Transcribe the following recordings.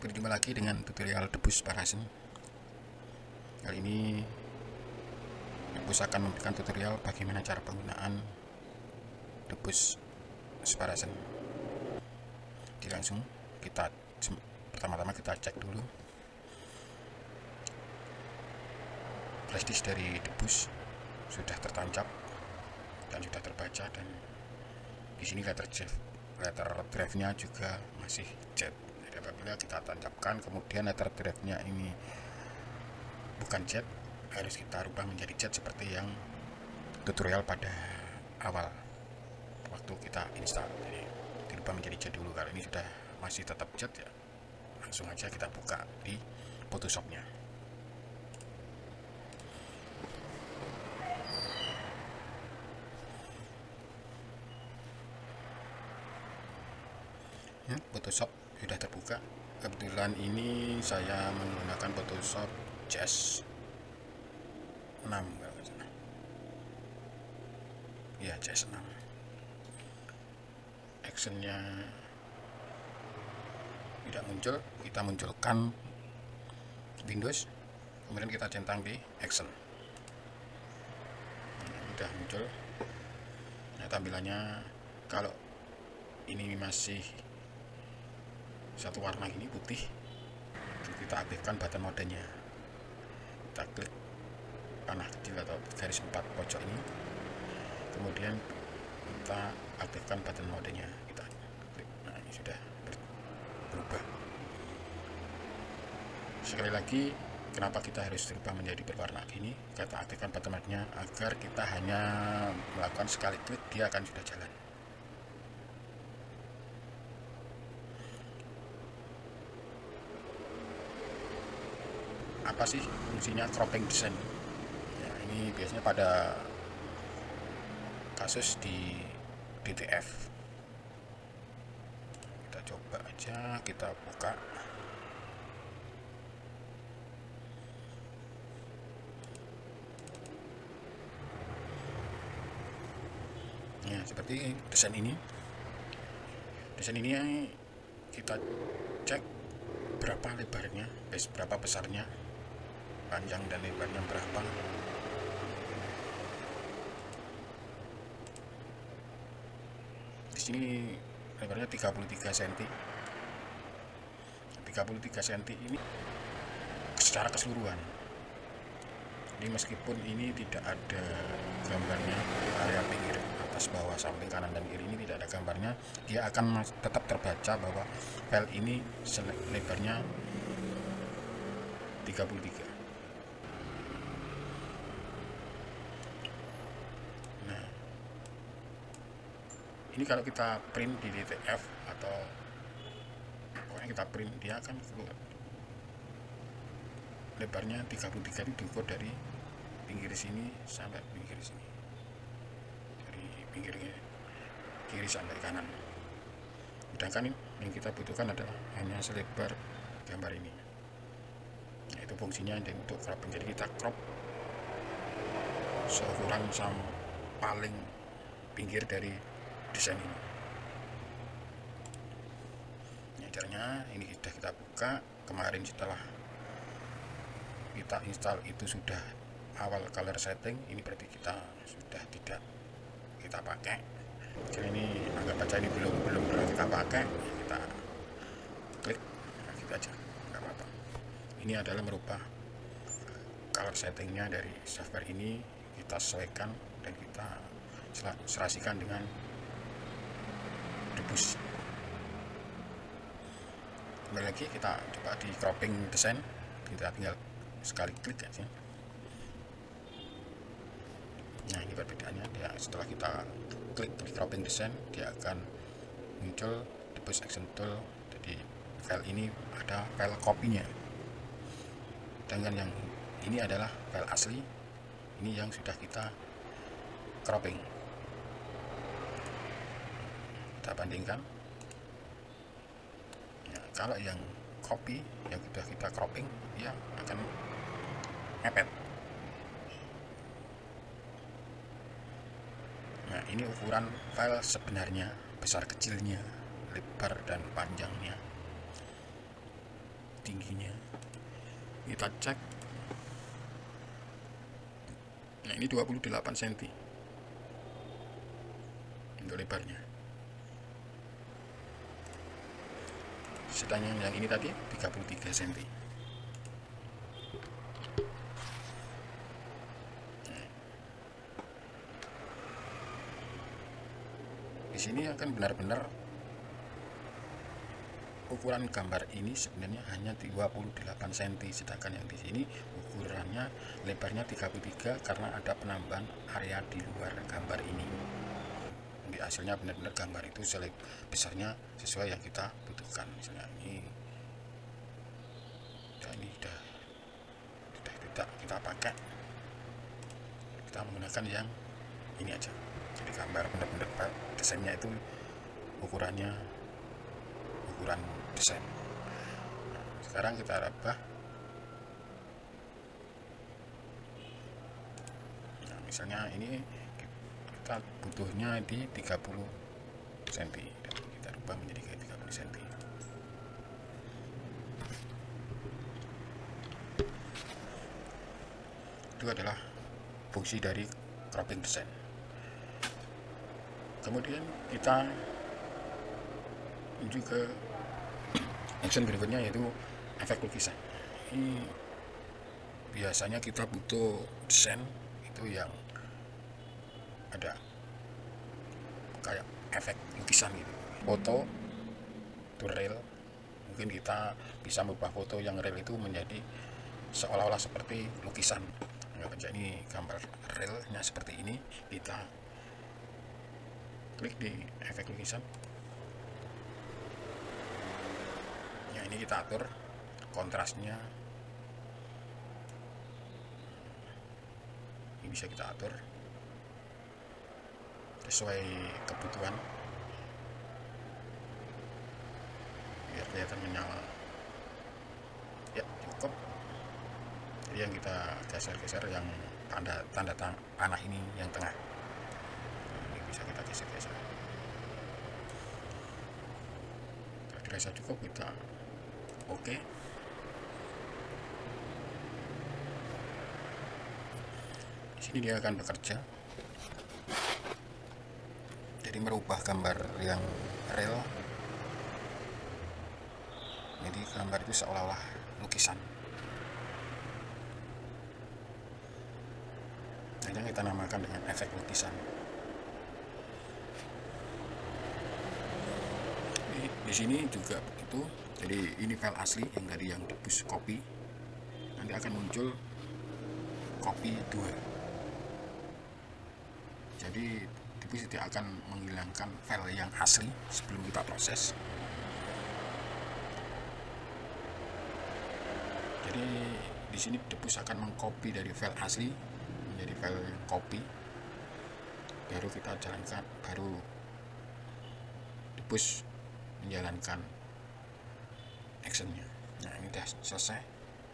Berjumpa lagi dengan tutorial debus Parasen. Kali ini debus akan memberikan tutorial bagaimana cara penggunaan debus Parasen. Jadi langsung kita pertama-tama kita cek dulu flash disk dari debus sudah tertancap dan sudah terbaca, dan di sini letter drive-nya juga masih jet. Jadi apabila kita tancapkan kemudian letter drive-nya ini bukan jet, harus kita rubah menjadi jet seperti yang tutorial pada awal waktu kita install. Jadi dirubah menjadi jet dulu. Kalau ini sudah masih tetap jet, ya langsung aja kita buka di Photoshop-nya. Photoshop sudah terbuka. Kebetulan ini saya menggunakan Photoshop CS 6 kalau nggak salah. Ya, CS 6. Actionnya tidak muncul, kita munculkan Windows, kemudian kita centang di action. Sudah muncul. Nah, tampilannya kalau ini masih satu warna ini putih, kita aktifkan button modenya. Kita klik panah kecil atau garis 4 pojok ini, kemudian kita aktifkan button modenya, kita klik. Nah, ini sudah berubah. Sekali lagi, kenapa kita harus berubah menjadi berwarna gini? Kita aktifkan button modenya agar kita hanya melakukan sekali klik, dia akan sudah jalan. Apa sih fungsinya cropping design? Ya, ini biasanya pada kasus di DTF. Kita coba aja, kita buka. Ya, seperti desain ini. Desain ini kita cek berapa lebarnya, berapa besarnya, panjang dan lebarnya berapa. Di sini lebarnya 33 cm. 33 cm ini secara keseluruhan. Jadi meskipun ini tidak ada gambarnya, area pinggir atas, bawah, samping, kanan dan kiri ini tidak ada gambarnya, dia akan tetap terbaca bahwa file ini lebarnya 33. Ini kalau kita print di DTF atau pokoknya kita print, dia akan keluar lebarnya 33 itu diukur dari pinggir sini sampai pinggir sini, dari pinggir kiri sampai kanan. Sedangkan yang kita butuhkan adalah hanya selebar gambar ini. Nah, itu fungsinya untuk cropping. Jadi kita crop seukuran sama paling pinggir dari desain ini. Ini caranya. Ini sudah kita buka. Kemarin setelah kita install itu sudah awal color setting, ini berarti kita sudah tidak kita pakai. Jadi ini anggap aja ini belum pernah kita pakai, kita klik, nah gitu aja, nggak apa-apa. Ini adalah merubah color settingnya dari software ini, kita sesuaikan dan kita serasikan dengan debus. Kembali lagi kita coba di cropping design, kita tinggal sekali klik aja. Nah, ini perbedaannya. Dia setelah kita klik di cropping design, dia akan muncul debus action tool. Jadi file ini ada file copy-nya, dengan yang ini adalah file asli, ini yang sudah kita cropping. Kita bandingkan. Ya, kalau yang copy, yang sudah kita cropping, dia akan mepet. Nah, ini ukuran file sebenarnya, besar kecilnya, lebar dan panjangnya. kita cek. Nah, ini 28 cm untuk lebarnya, sedangkan yang ini tadi 33 cm. Di sini akan benar-benar ukuran gambar ini sebenarnya hanya 28 cm, sedangkan yang di sini ukurannya lebarnya 33 karena ada penambahan area di luar gambar ini. Jadi hasilnya benar-benar gambar itu besarnya sesuai yang kita butuhkan. Misalnya ini sudah tidak kita pakai, kita menggunakan yang ini aja. Jadi gambar benar-benar desainnya itu ukuran desain. Nah, sekarang kita rubah. Nah, misalnya ini kita butuhnya di 30 cm dan kita rubah menjadi kayak 30 cm. Itu adalah fungsi dari cropping design. Kemudian kita menuju ke action berikutnya, yaitu efek lukisan. Ini biasanya kita butuh desain itu yang ada kayak efek lukisan gitu. Foto itu real, mungkin kita bisa merubah foto yang real itu menjadi seolah-olah seperti lukisan. Jadi gambar realnya seperti ini, kita klik di efek lukisan. Ya, ini kita atur kontrasnya, ini bisa kita atur sesuai kebutuhan biar kelihatan menyala. Ya, cukup. Jadi yang kita geser-geser yang tanda panah ini yang tengah, ini bisa kita geser-geser. Kalau dirasa cukup, kita oke. Di sini dia akan bekerja, jadi merubah gambar yang real jadi gambar itu seolah-olah lukisan. Nah, yang kita namakan dengan efek lukisan. Di sini juga itu, jadi ini file asli yang tadi yang dibus copy, nanti akan muncul copy 2. Jadi dibus tidak akan menghilangkan file yang asli sebelum kita proses. Jadi di sini debus akan mengcopy dari file asli menjadi file copy, baru kita jalankan, baru debus menjalankan actionnya. Nah, ini sudah selesai.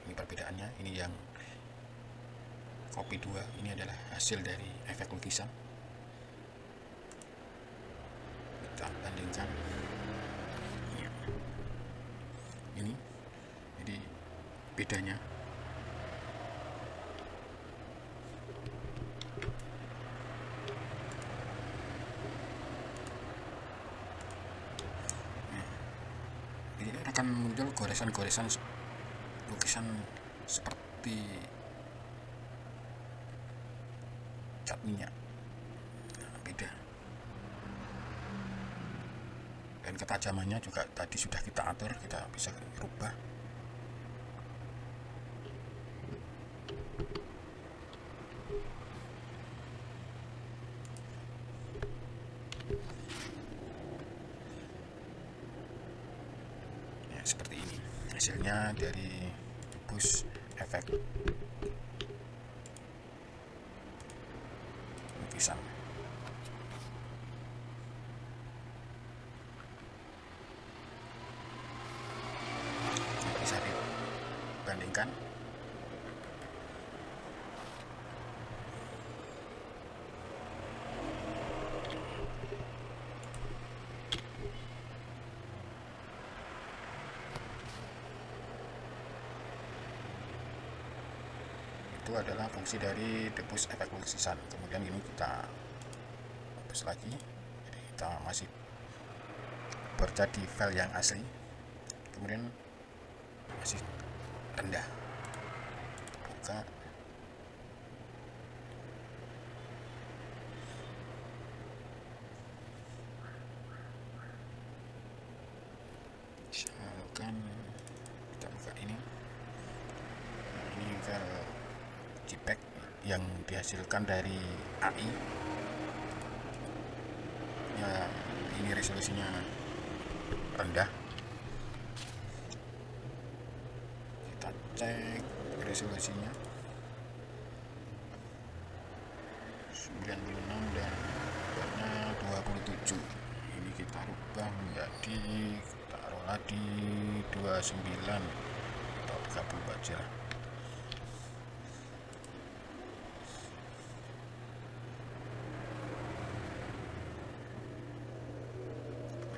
Ini perbedaannya. Ini yang copy 2, ini adalah hasil dari efek lukisan. Kita bandingkan ini, jadi bedanya. Akan muncul goresan-goresan lukisan seperti cat minyak. Nah, beda. Dan ketajamannya juga tadi sudah kita atur, kita bisa rubah. Seperti ini hasilnya dari bus efek lukisan. Bisa dibandingkan. itu adalah fungsi dari depush efek lukisan. Kemudian ini kita hapus lagi, jadi kita masih bekerja di file yang asli. Kemudian masih rendah, buka, misalkan kita buka ini file JPEG yang dihasilkan dari AI ya. Ini resolusinya rendah, kita cek resolusinya 96 dan warna 27. Ini kita rubah menjadi, taruhlah di 29 atau 30 aja.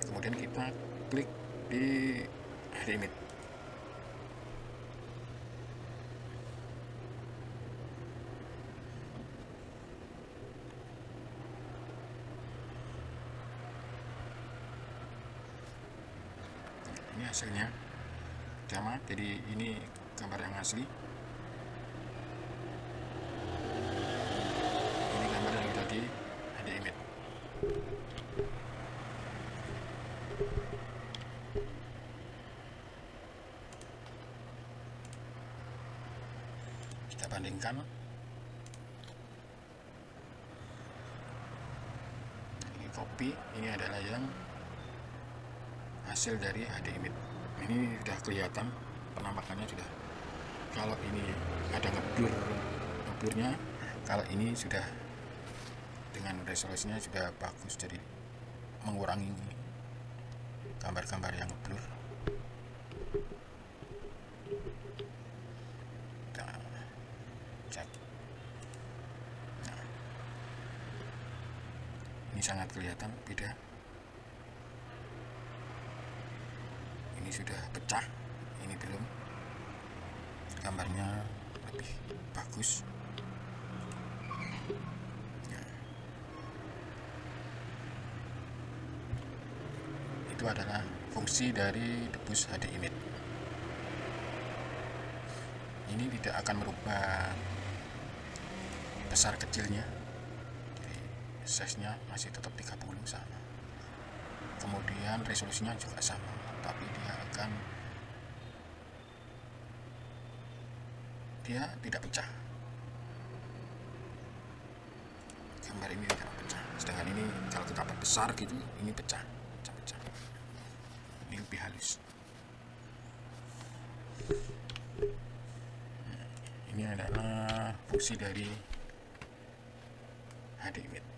Kemudian kita klik di limit. Ini hasilnya sama, jadi ini gambar yang asli. Ini gambar yang tadi ada image. Kita bandingkan. Ini copy, ini adalah yang hasil dari HD image. Ini sudah kelihatan penampakannya sudah. Kalau ini ada ngeblurnya, kalau ini sudah dengan resolusinya sudah bagus, jadi mengurangi gambar-gambar yang ngeblur. Kita cek. Nah, ini sangat kelihatan beda. Ini sudah pecah, ini belum. Gambarnya lebih bagus. Nah, itu adalah fungsi dari depush HD image. Ini tidak akan merubah besar kecilnya, jadi size-nya masih tetap 30 sama. Kemudian resolusinya juga sama, tapi dia tidak pecah. Gambar ini tidak pecah, sedangkan ini kalau kita perbesar gitu, ini pecah. Ini lebih halus. Ini adalah fungsi dari HD image.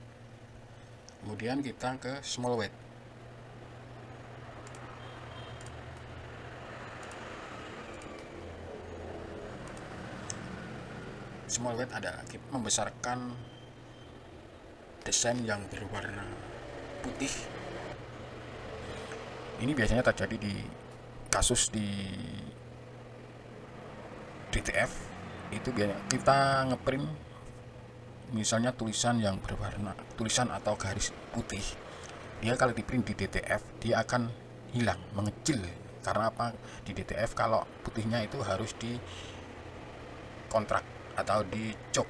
Kemudian kita ke small weight. Small weight adalah membesarkan desain yang berwarna putih. Ini biasanya terjadi di kasus di DTF. Itu biasanya kita ngeprint misalnya tulisan yang berwarna, tulisan atau garis putih. Dia kalau di print di DTF dia akan hilang, mengecil. Karena apa? Di DTF kalau putihnya itu harus di kontrak atau di jok.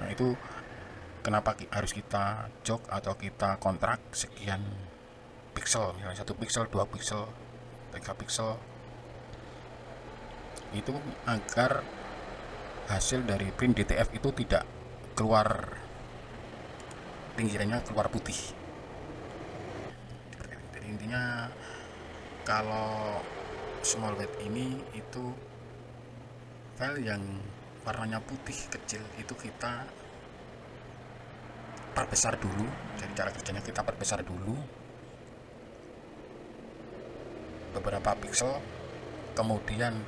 Nah, itu kenapa harus kita jok atau kita kontrak sekian pixel, misalnya 1 pixel, 2 pixel, 3 pixel, itu agar hasil dari print DTF itu tidak keluar, pinggirannya keluar putih. Jadi intinya kalau small weight ini itu file yang warnanya putih kecil itu kita perbesar dulu. Jadi cara kerjanya kita perbesar dulu beberapa pixel, kemudian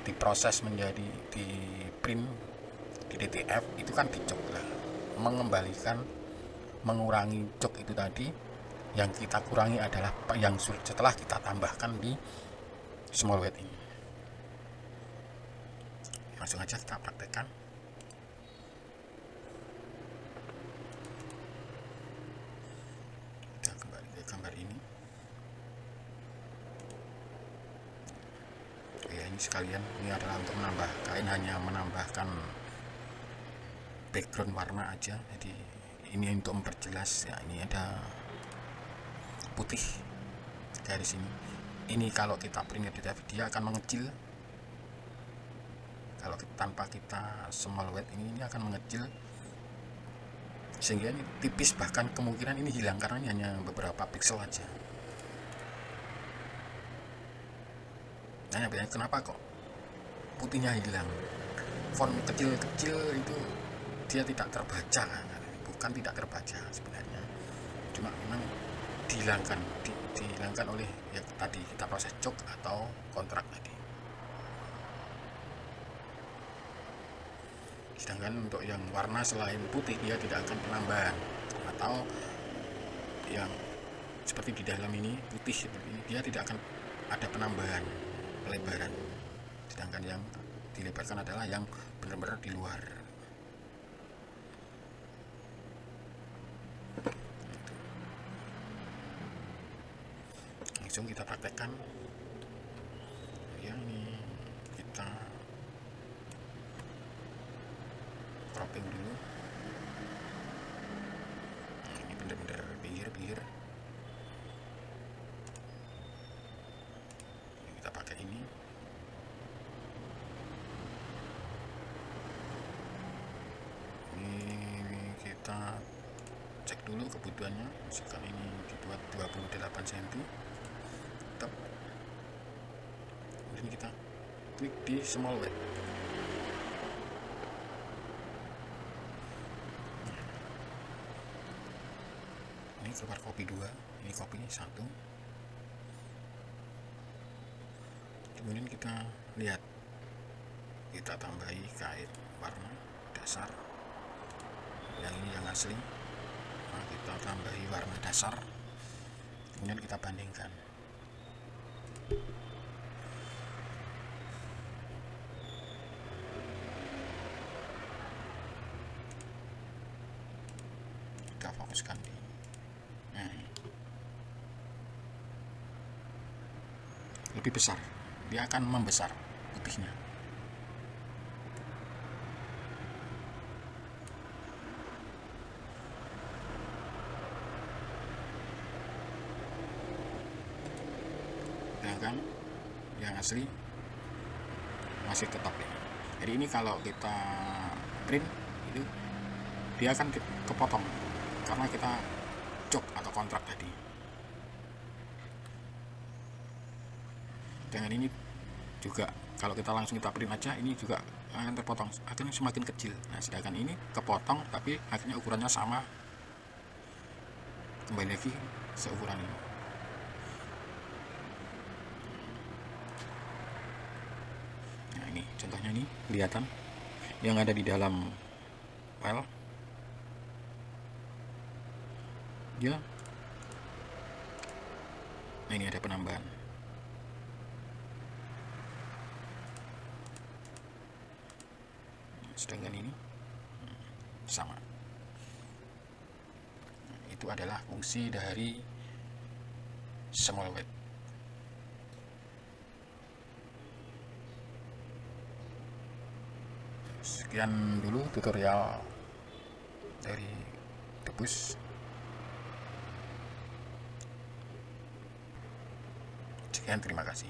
diproses menjadi di print di DTF. Itu kan dicok lah, mengembalikan, mengurangi jok itu tadi. Yang kita kurangi adalah yang setelah kita tambahkan di small weight ini. Langsung aja kita praktekkan. Kita kembali ke gambar ini. Ya, ini sekalian, ini adalah untuk menambah, kalian hanya menambahkan background warna aja. Jadi ini untuk memperjelas ya, ini ada putih garis ini. Ini kalau kita print dia akan mengecil. Kalau tanpa kita small white ini akan mengecil sehingga ini tipis, bahkan kemungkinan ini hilang karena ini hanya beberapa pixel aja. Nah, biasanya kenapa kok putihnya hilang? Font kecil-kecil itu dia tidak terbaca, bukan tidak terbaca sebenarnya, cuma memang dihilangkan oleh ya tadi kita proses cok atau kontrak tadi. Sedangkan untuk yang warna selain putih dia tidak akan penambahan, atau yang seperti di dalam ini putih seperti ini dia tidak akan ada penambahan pelebaran, sedangkan yang dilebarkan adalah yang benar-benar di luar. Langsung kita praktekkan ya, ini kita cropping dulu. Nah, ini benar-benar pinggir-pinggir. Kita pakai ini. Ini kita cek dulu kebutuhannya. Misalkan ini dibuat 28 cm. Tetap. Kemudian kita klik di small white. Ini keluar kopi 2, ini kopi 1. Kemudian kita lihat, kita tambahi kait warna dasar, yang ini yang asli. Nah, kita tambahi warna dasar, kemudian kita bandingkan. Kita fokuskan di lebih besar, dia akan membesar putihnya. Sedangkan yang asli masih tetap ya. Jadi ini kalau kita print itu dia akan kepotong karena kita cok atau kontrak tadi. Dengan ini juga kalau kita langsung kita print aja, ini juga akan terpotong, akhirnya semakin kecil. Nah, sedangkan ini kepotong tapi akhirnya ukurannya sama, kembali lagi seukuran ini. Nah, ini contohnya, ini kelihatan yang ada di dalam file ya. Nah, ini ada penambahan. Sedangkan ini sama. Itu adalah fungsi dari small white. Sekian dulu tutorial dari Debus. Sekian, terima kasih.